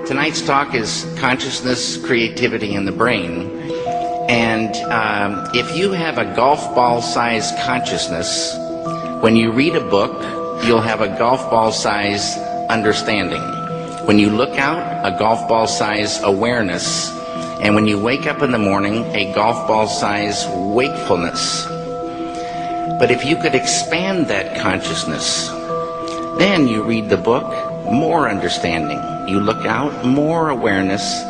Tonight's talk is consciousness, creativity, and the brain. And if you have a golf ball-sized consciousness, when you read a book, you'll have a golf ball-sized understanding. When you look out, a golf ball-sized awareness. And when you wake up in the morning, a golf ball-sized wakefulness. But if you could expand that consciousness, then you read the book, more understanding. You look out, more awareness.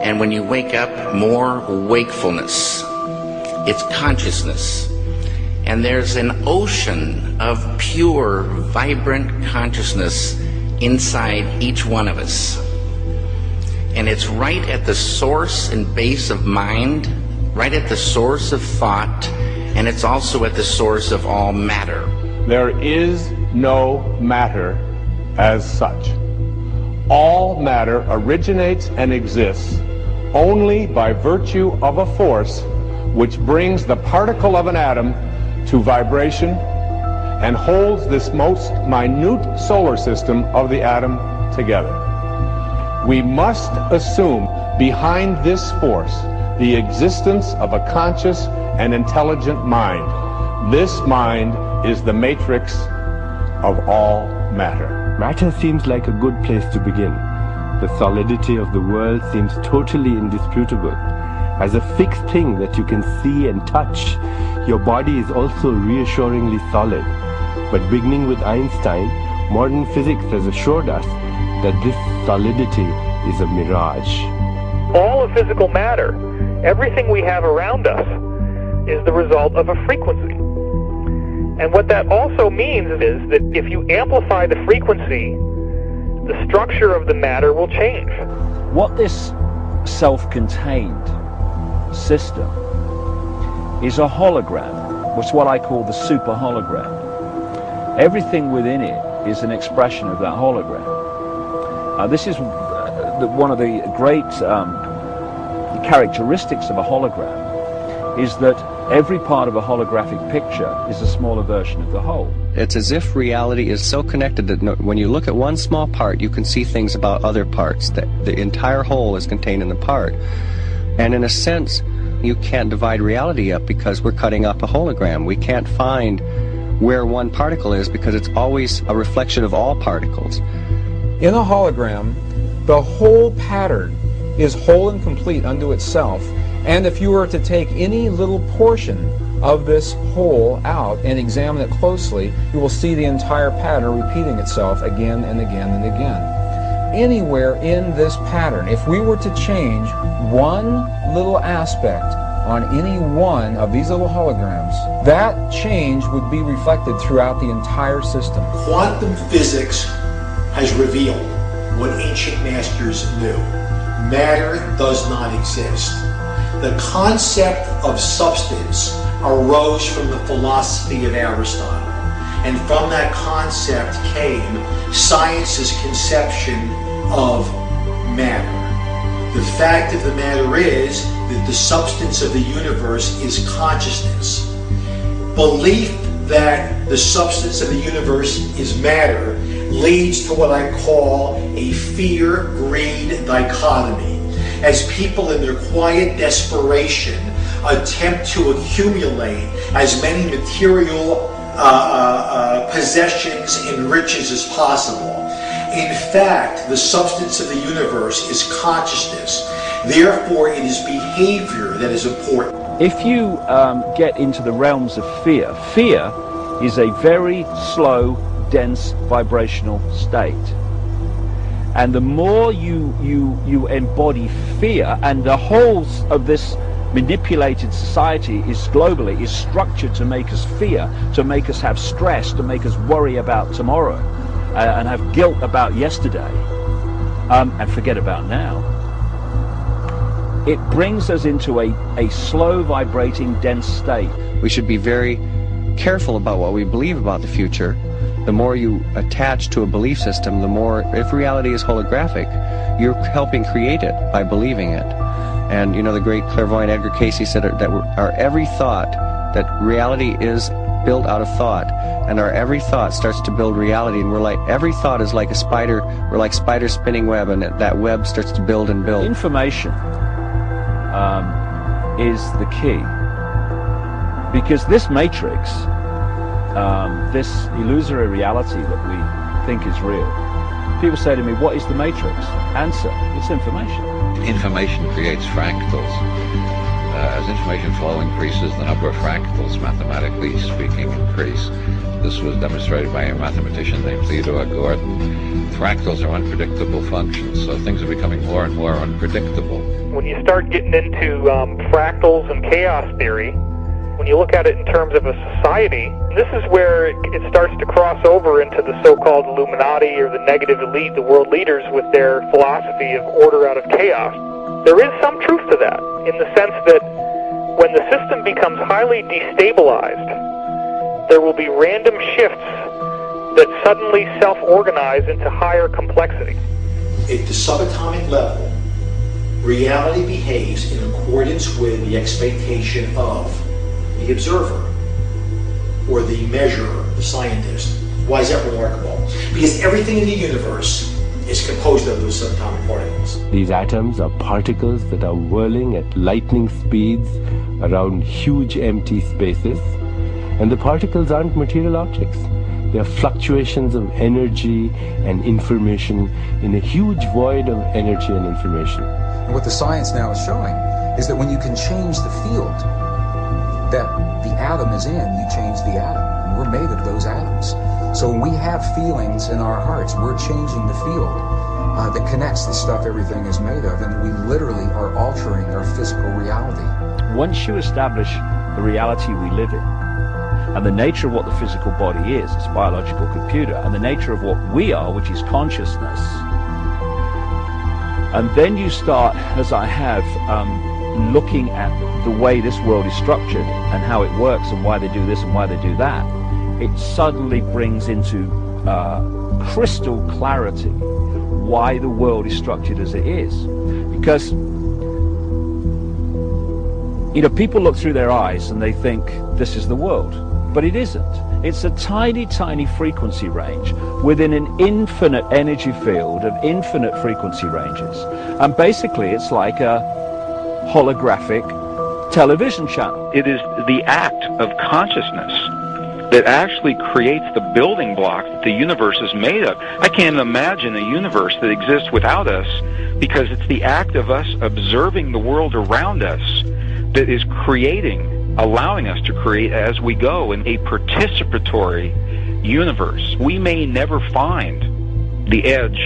And when you wake up, more wakefulness. It's consciousness. And there's an ocean of pure, vibrant consciousness inside each one of us. And it's right at the source and base of mind, right at the source of thought, and it's also at the source of all matter. There is no matter as such. All matter originates and exists only by virtue of a force which brings the particle of an atom to vibration and holds this most minute solar system of the atom together. We must assume behind this force the existence of a conscious and intelligent mind. This mind is the matrix of all matter. Matter seems like a good place to begin. The solidity of the world seems totally indisputable. As a fixed thing that you can see and touch, your body is also reassuringly solid. But beginning with Einstein, modern physics has assured us that this solidity is a mirage. All of physical matter, everything we have around us, is the result of a frequency. And what that also means is that if you amplify the frequency, the structure of the matter will change. What this self-contained system is a hologram. It's what I call the super hologram. Everything within it is an expression of that hologram. This is one of the great characteristics of a hologram, is that every part of a holographic picture is a smaller version of the whole. It's as if reality is so connected that when you look at one small part, you can see things about other parts. That the entire whole is contained in the part. And in a sense, you can't divide reality up because we're cutting up a hologram. We can't find where one particle is because it's always a reflection of all particles. In a hologram, the whole pattern is whole and complete unto itself. And if you were to take any little portion of this whole out and examine it closely, you will see the entire pattern repeating itself again and again and again. Anywhere in this pattern, if we were to change one little aspect on any one of these little holograms, that change would be reflected throughout the entire system. Quantum physics has revealed what ancient masters knew. Matter does not exist. The concept of substance arose from the philosophy of Aristotle, and from that concept came science's conception of matter. The fact of the matter is that the substance of the universe is consciousness. Belief that the substance of the universe is matter leads to what I call a fear-greed dichotomy, as people in their quiet desperation attempt to accumulate as many material possessions and riches as possible. In fact, the substance of the universe is consciousness. Therefore, it is behavior that is important. If you get into the realms of fear, fear is a very slow, dense vibrational state. And the more you embody fear, and the whole of this manipulated society is globally is structured to make us fear, to make us have stress, to make us worry about tomorrow, and have guilt about yesterday, and forget about now. It brings us into a slow vibrating dense state. We should be very careful about what we believe about the future. The more you attach to a belief system, the more, if reality is holographic, you're helping create it by believing it. And you know, the great clairvoyant Edgar Cayce said that our every thought, that reality is built out of thought, and our every thought starts to build reality, and we're like, every thought is like a spider, we're like spider spinning web, and that web starts to build and build. Information is the key, because this matrix, this illusory reality that we think is real, people say to me, what is the matrix? Answer, it's information. Information creates fractals. As information flow increases, the number of fractals, mathematically speaking, increase. This was demonstrated by a mathematician named Theodore Gordon. Fractals are unpredictable functions, so things are becoming more and more unpredictable. When you start getting into fractals and chaos theory, when you look at it in terms of a society, this is where it starts to cross over into the so-called Illuminati or the negative elite, the world leaders with their philosophy of order out of chaos. There is some truth to that, in the sense that when the system becomes highly destabilized, there will be random shifts that suddenly self-organize into higher complexity. At the subatomic level, reality behaves in accordance with the expectation of the observer, or the measurer, the scientist. Why is that remarkable? Because everything in the universe is composed of those subatomic particles. These atoms are particles that are whirling at lightning speeds around huge empty spaces, and the particles aren't material objects. They are fluctuations of energy and information in a huge void of energy and information. And what the science now is showing is that when you can change the field that the atom is in, you change the atom. And we're made of those atoms. So when we have feelings in our hearts, we're changing the field that connects the stuff everything is made of, and we literally are altering our physical reality. Once you establish the reality we live in, and the nature of what the physical body is, it's a biological computer, and the nature of what we are, which is consciousness, and then you start, as I have, looking at the way this world is structured and how it works and why they do this and why they do that, it suddenly brings into crystal clarity why the world is structured as it is. Because, you know, people look through their eyes and they think this is the world, but it isn't. It's a tiny, tiny frequency range within an infinite energy field of infinite frequency ranges. And basically it's like a holographic television channel. It is the act of consciousness that actually creates the building block that the universe is made of. I can't imagine a universe that exists without us, because it's the act of us observing the world around us that is creating, allowing us to create as we go in a participatory universe. We may never find the edge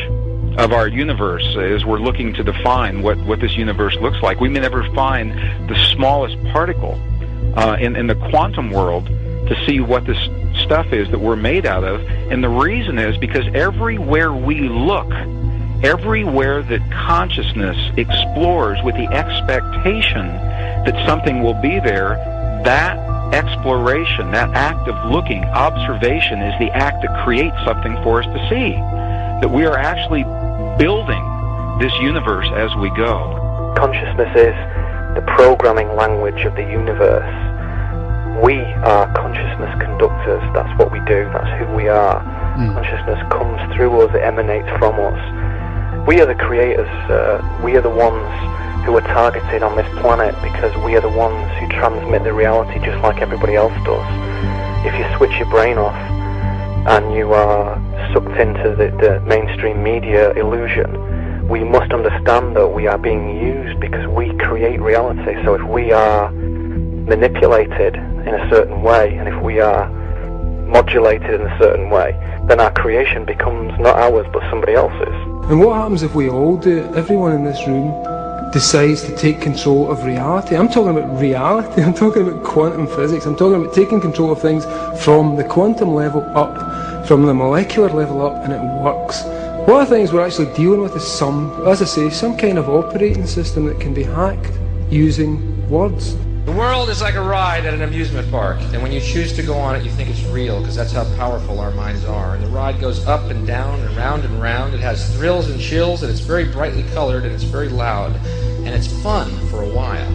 of our universe as we're looking to define what this universe looks like. We may never find the smallest particle in the quantum world to see what this stuff is that we're made out of. And the reason is because everywhere we look, everywhere that consciousness explores with the expectation that something will be there, that exploration, that act of looking, observation, is the act that creates something for us to see. That we are actually building this universe as we go. Consciousness is the programming language of the universe. We are consciousness conductors. That's what we do. That's who we are. Consciousness comes through us. It emanates from us. We are the creators. We are the ones who are targeted on this planet because we are the ones who transmit the reality just like everybody else does. If you switch your brain off and you are sucked into the mainstream media illusion, we must understand that we are being used because we create reality. So if we are manipulated in a certain way, and if we are modulated in a certain way, then our creation becomes not ours but somebody else's. And what happens if we all do it? Everyone in this room decides to take control of reality. I'm talking about reality. I'm talking about quantum physics. I'm talking about taking control of things from the quantum level up, from the molecular level up, and it works. One of the things we're actually dealing with is as I say, some kind of operating system that can be hacked using words. The world is like a ride at an amusement park, and when you choose to go on it, you think it's real, because that's how powerful our minds are. And the ride goes up and down and round and round. It has thrills and chills, and it's very brightly colored, and it's very loud, and it's fun for a while.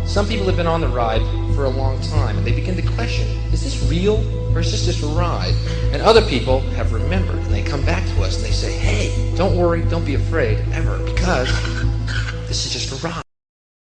Some people have been on the ride for a long time, and they begin to question, is this real or is this just a ride? And other people have remembered, and they come back to us and they say, hey, don't worry, don't be afraid, ever, because this is just a ride.